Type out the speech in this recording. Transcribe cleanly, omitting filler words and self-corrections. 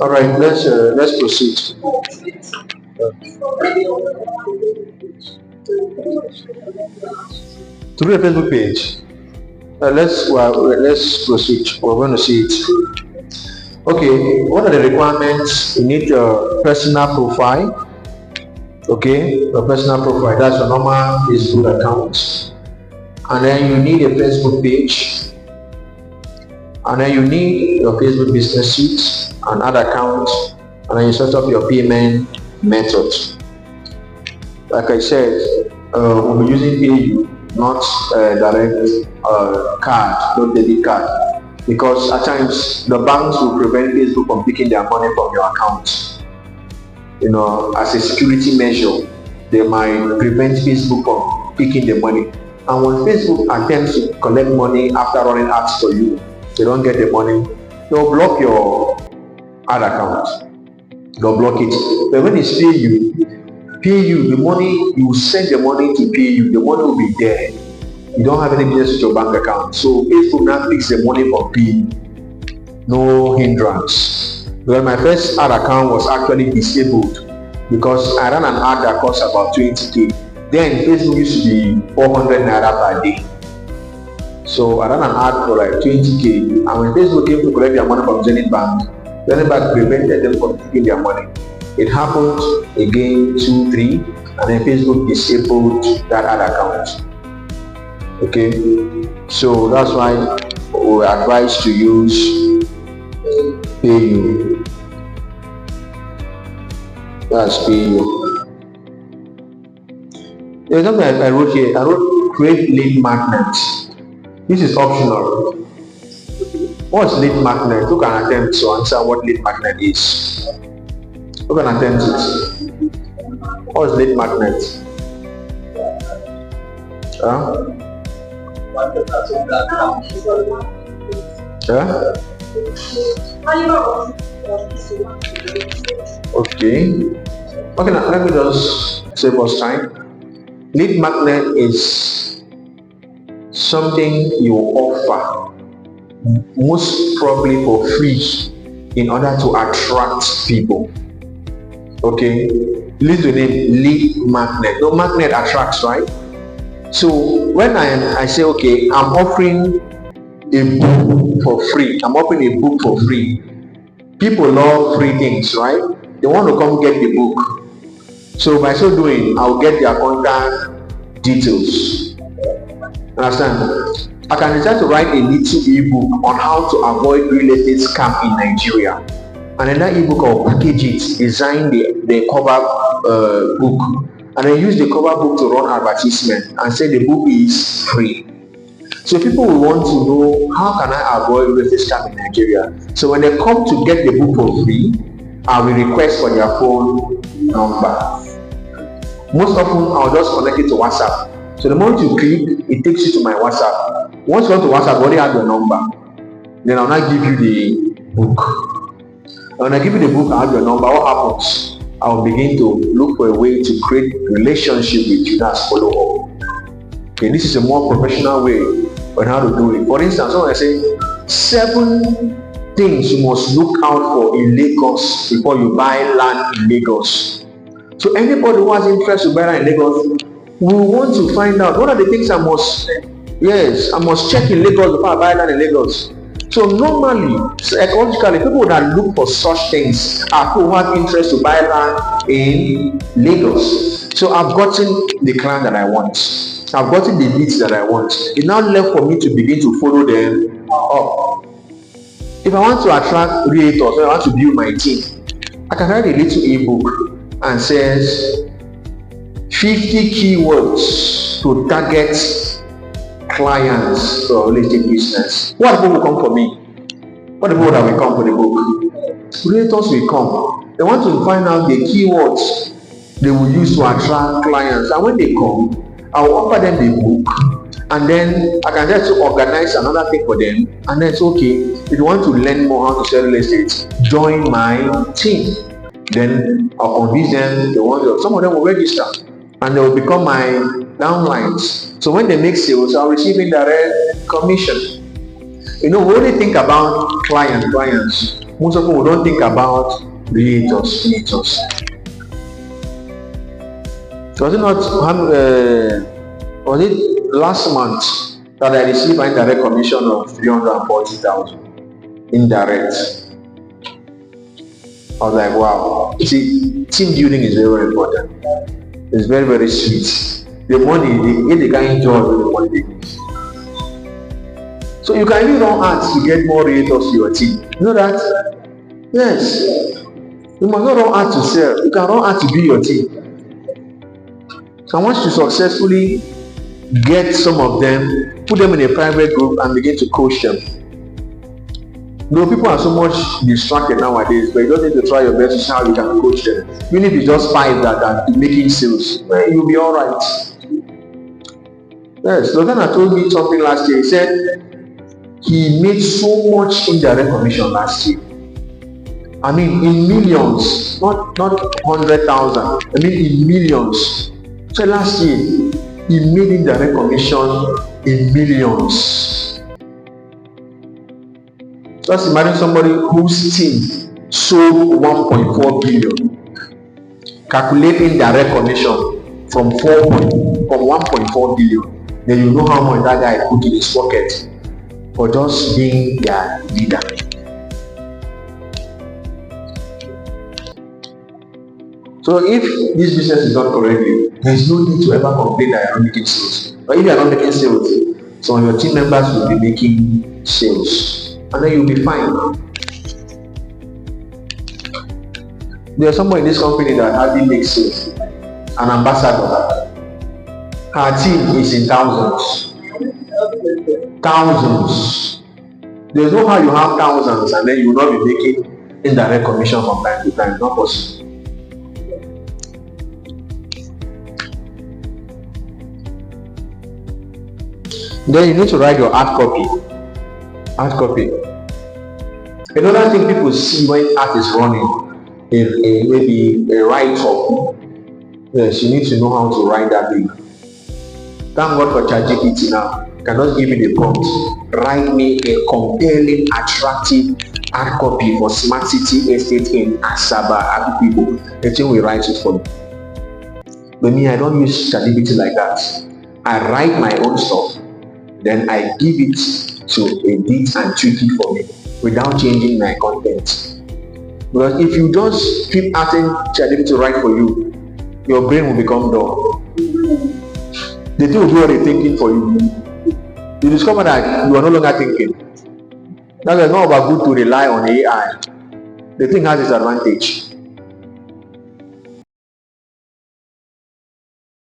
All right, let's proceed. To do a Facebook page, let's proceed. We're going to see it. Okay, what are the requirements? You need your personal profile. Okay, your personal profile. That's your normal Facebook account, and then you need a Facebook page, and then you need your Facebook business suite and ad account, and then you set up your payment method. Like I said, we'll be using PayU, not direct card, not debit card, because at times the banks will prevent Facebook from picking their money from your account. You know, as a security measure, they might prevent Facebook from picking the money. And when Facebook attempts to collect money after running ads for you, they don't get the money, they'll block your ad account. They'll block it. But when it's PayU, the money, you send the money to PayU, the money will be there. You don't have any business with your bank account. So Facebook now picks the money from PayU. No hindrance. Well, my first ad account was actually disabled because I ran an ad that cost about 20k. Then Facebook used to be 400 naira per day. So I ran an ad for like 20k, and when Facebook came to collect their money from Zenith Bank prevented them from taking their money. It happened again 2, 3, and then Facebook disabled that ad account. Okay, so that's why we advise to use PayU. That's PayU. There's something I wrote here. I wrote create lead magnets. This is optional. What's lead magnet? Who can attempt to answer what lead magnet is? Who can attempt it? What's lead magnet? Huh? Huh? Okay, now let me just save us time. Lead magnet is something you offer, most probably for free, in order to attract people. Okay, lead to name lead magnet. No, magnet attracts, right? So when I say, okay, I'm offering a book for free. I'm offering a book for free. People love free things, right? They want to come get the book. So by so doing, I'll get their contact details. Understand? I can decide to write a little ebook on how to avoid real estate scam in Nigeria. And in that ebook, I'll package it, design the cover book, and then use the cover book to run advertisement and say the book is free. So people will want to know, how can I avoid real estate scam in Nigeria? So when they come to get the book for free, I will request for their phone number. Most often, I'll just connect it to WhatsApp. So the moment you click, it takes you to my WhatsApp. Once you go to WhatsApp, I already have your number. Then I'll now give you the book. And when I give you the book, I have your number. What happens? I will begin to look for a way to create relationship with you. That's follow up. Okay, this is a more professional way on how to do it. For instance, when I say 7 things you must look out for in Lagos before you buy land in Lagos. So anybody who has interest to buy land in Lagos will want to find out what are the things I must check in Lagos before I buy land in Lagos. So normally, psychologically, people that look for such things are people who have interest to buy land in Lagos. So I've gotten the client that I want. I've gotten the leads that I want. It's now left for me to begin to follow them up. If I want to attract realtors, if I want to build my team, I can write a little ebook and says 50 keywords to target clients for real estate business. What people will come for me? What people that will come for the book? Realtors will come. They want to find out the keywords they will use to attract clients. And when they come, I will offer them the book. And then I can just organize another thing for them. And then it's okay. If you want to learn more how to sell real estate, join my team. Then I'll convince them. Some of them will register. And they will become my downlines. So when they make sales, I'll receive indirect commission. You know, we only think about clients. most of people don't think about realtors. Was it not, was it last month that I received an indirect commission of 340,000? Indirect. I was like, wow. You see, team building is very, very important. It's very, very sweet. The money, they can enjoy the money they give. So you can even run ads to get more realtors to your team. You know that? Yes. You must not run ads to sell. You can run ads to build your team. So once you successfully get some of them, put them in a private group and begin to coach them. No, people are so much distracted nowadays, but you just need to try your best to see how you can coach them. Even if it's just 5 that are making sales, well, you'll be all right. Yes, Logana told me something last year. He said he made so much indirect commission last year. I mean, in millions, not 100,000. I mean, in millions. So last year, he made indirect commission in millions. Just imagine somebody whose team sold 1.4 billion. Calculate indirect commission from 1.4 billion. Then you know how much that guy put in his pocket for just being their leader. So if this business is done correctly, there is no need to ever complain that you are not making sales. But if you are not making sales, some of your team members will be making sales, and then you'll be fine. There's someone in this company that hardly makes sales, an ambassador. Her team is in thousands. Thousands. There's no how you have thousands and then you will not be making indirect commission from time to time. Not possible. Then you need to write your art copy. Art copy. Another thing people see when art is running is maybe a write-up. Yes, you need to know how to write that thing. Thank God for ChatGPT now. You can just give me the prompt. Write me a compelling, attractive art copy for Smart City Estate in Asaba, Abupibo. The thing will write it for me. But me, I don't use ChatGPT like that. I write my own stuff. Then I give it to edit and tweak it for me without changing my content. Because if you just keep asking ChatGPT to write for you, your brain will become dull. The thing will do all the thinking for you. You discover that you are no longer thinking. That's not about good to rely on AI. The thing has its advantage.